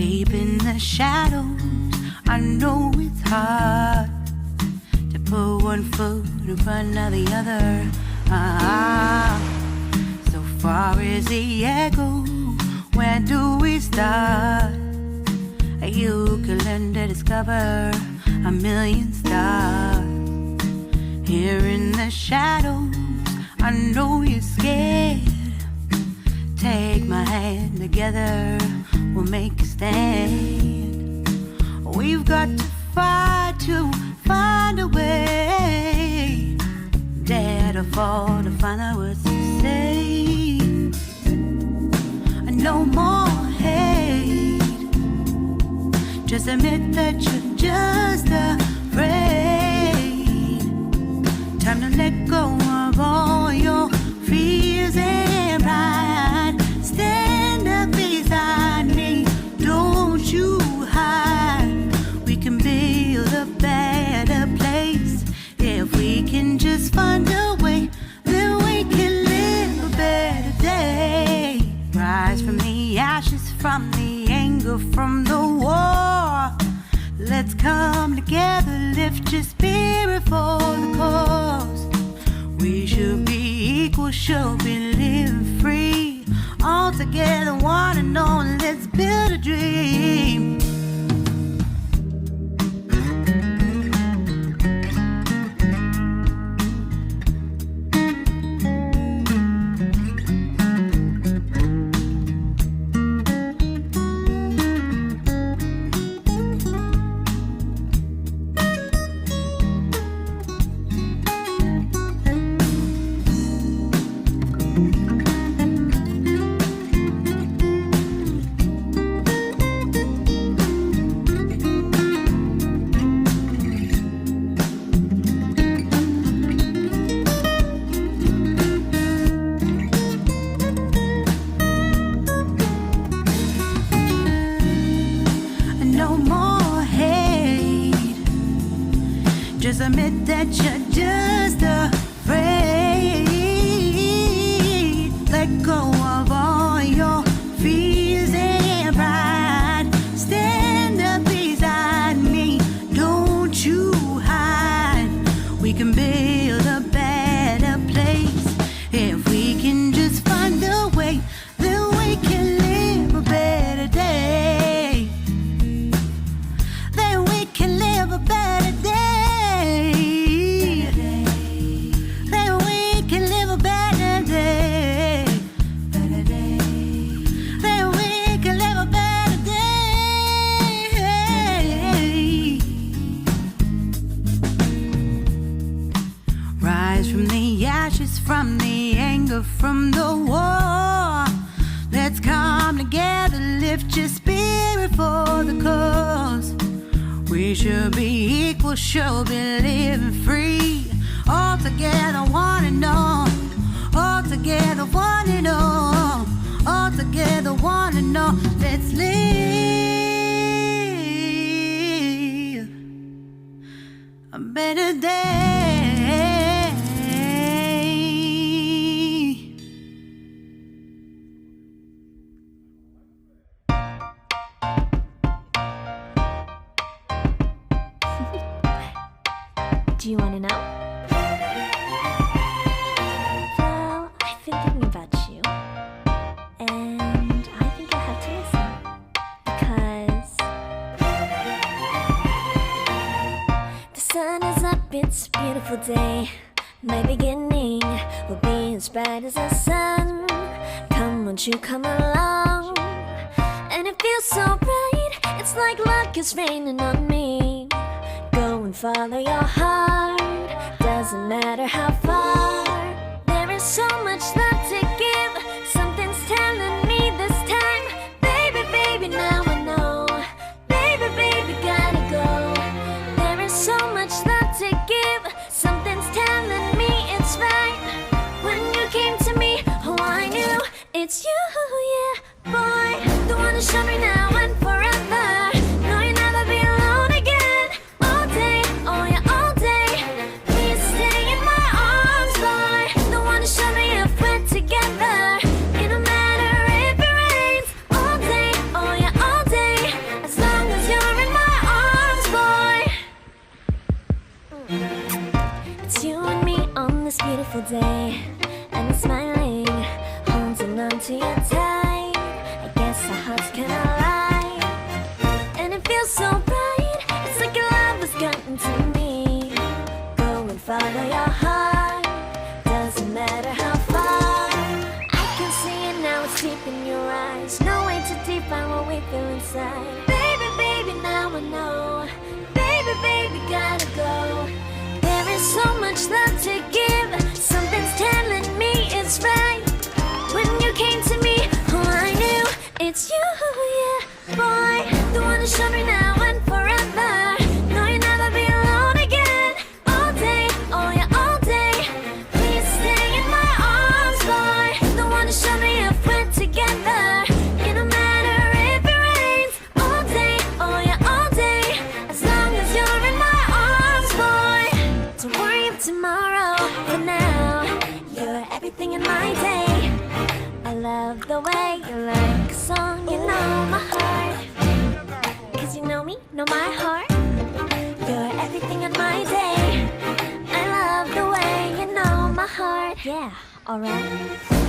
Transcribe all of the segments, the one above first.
Deep in the shadows, I know it's hard to put one foot in front of the other. So far as the echo, where do we start? You can learn to discover a million stars. Here in the shadows, I know you're scared. Take my hand, together we'll make a stand. We've got to fight to find a way. Dare to fall to find out what to say. No more hate. Just admit that you're just afraid. Time to let go of all your fears and pride. Stand up beside me, don't you hide. We can build a better place. If we can just find a way, then we can live a better day. Rise from the ashes, from the anger, from the war. Let's come together, lift your spirit for the cause. We should be equal, should be living free. All together, one and all, let's build a dream. Just admit that you're just afraid. Let go of all your fears and pride. Stand up beside me, don't you hide. We can build a better place. If we can just find a way, then we can live a better day. Then we can live a better day. From the anger, from the war. Let's come together, lift your spirit for the cause. We should be equal, should be living free. All together, one and all. All together, one and all. All together, one and all. Let's live a better day. Do you want to know? Well, I've been thinking about you, and I think I have to listen, because the sun is up, it's a beautiful day. My beginning will be as bright as the sun. Come, won't you come along? And it feels so bright, it's like luck is raining on me. Go and follow your heart, doesn't matter how far. There is so much love to give, something's telling me this time. Baby, baby, now I know. Baby, baby, gotta go. There is so much love to give, something's telling me it's right. When you came to me, oh, I knew it's you, yeah, boy. The one to show me now and forever. No, you'll never be alone again. All day, oh yeah, all day. Please stay in my arms, boy. The one to show me if we're together. your eyes. No way to define what we feel inside. Baby, baby, now I know. Baby, baby, gotta go. There is so much love to give. Something's telling me it's right. When you came to me, oh, I knew it's you, yeah, boy. The one to show me now and forever. No, you'll never be alone again. All day, oh yeah, all day. Please stay in my arms, boy. The one to show me if we're together. It don't matter if it rains. All day, oh yeah, all day. As long as you're in my arms, boy. Don't worry of tomorrow. For now, you're everything in my day. I love the way you like a song, you know my heart. Cause you know me, know my heart. You're everything in my day. I love the way you know my heart. Yeah, alright.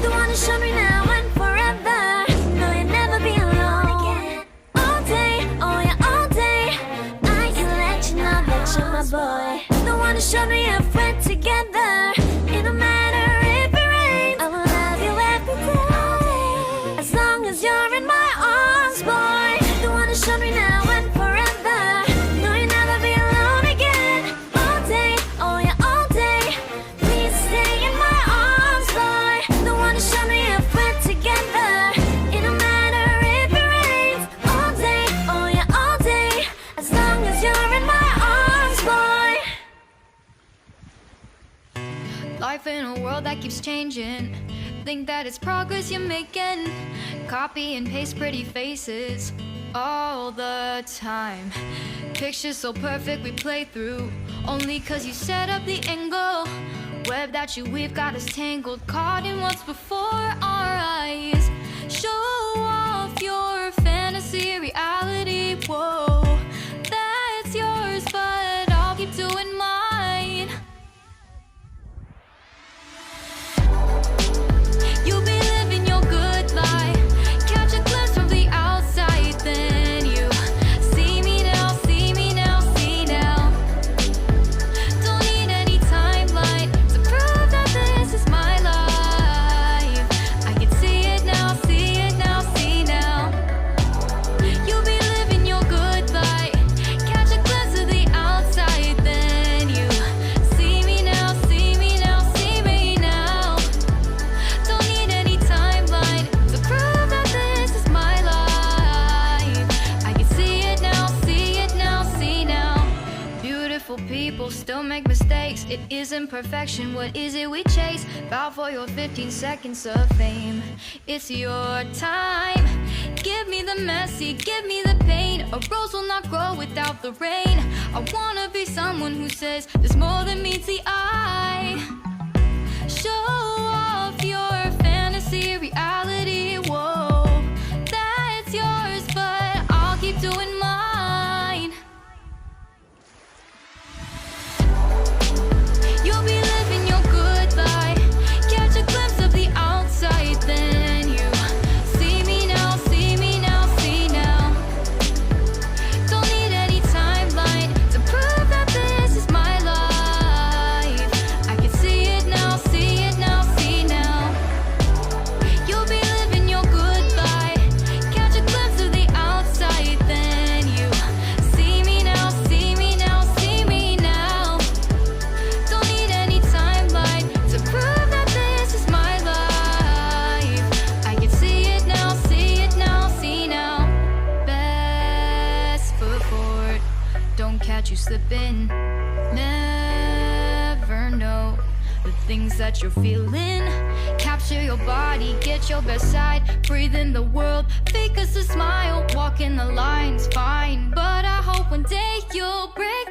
The one to show me now and forever. No, you'll never be alone again. All day, oh yeah, all day. I can let you know that you're my boy. The one to show me if we're together. It don't matter if it rains. I will love you every day. As long as you're in my arms, boy. The one to show me now and forever. No, you'll never be alone again. All day, oh yeah, all day. Please stay in my arms, boy. The one to show me if we're together. It don't matter if it rains. All day, oh yeah, all day. As long as you're in my arms, boy. Life in a world that keeps changing. Think that it's progress you're making. Copy and paste pretty faces all the time. Pictures so perfect we play through. Only cause you set up the angle. Web that you weave got us tangled. Caught in what's before our eyes. Show off your fantasy reality. Whoa, that's yours, but I'll keep doing mine. You'll be living your good life. Catch a glimpse from the outside, then you see me now, see me now, see now. Don't need any timeline to prove that this is my life. I can see it now, see it now, see now. You'll be living your good life. Catch a glimpse of the outside, then you see me now, see me now, see me now. Don't need any timeline to prove that this is my life. I can see it now, see it now, see now. Beautiful people still make mistakes. It isn't perfection, what is it we chase? Bow for your 15 seconds of fame. It's your time. Give me the messy, give me the pain. A rose will not grow without the rain. I wanna be someone who says there's more than meets the eye. Show off your fantasy reality. Whoa, that's yours, but I'll keep doing mine. You'll be living your good life. Catch a glimpse of the outside, then you see me now, see me now, see now. Don't need any timeline to prove that this is my life. I can see it now, see it now, see now. You'll be living your good life. Catch a glimpse of the outside, then you see me now, see me now, see me now. Don't need any timeline to prove that this is my life. I can see it now, see it now, see now. Best foot forward, don't catch you slipping. Never know the things that you're feeling. Capture your body, get your best side. Breathe in the world, fake us a smile. Walking the lines, fine, but I hope one day you'll break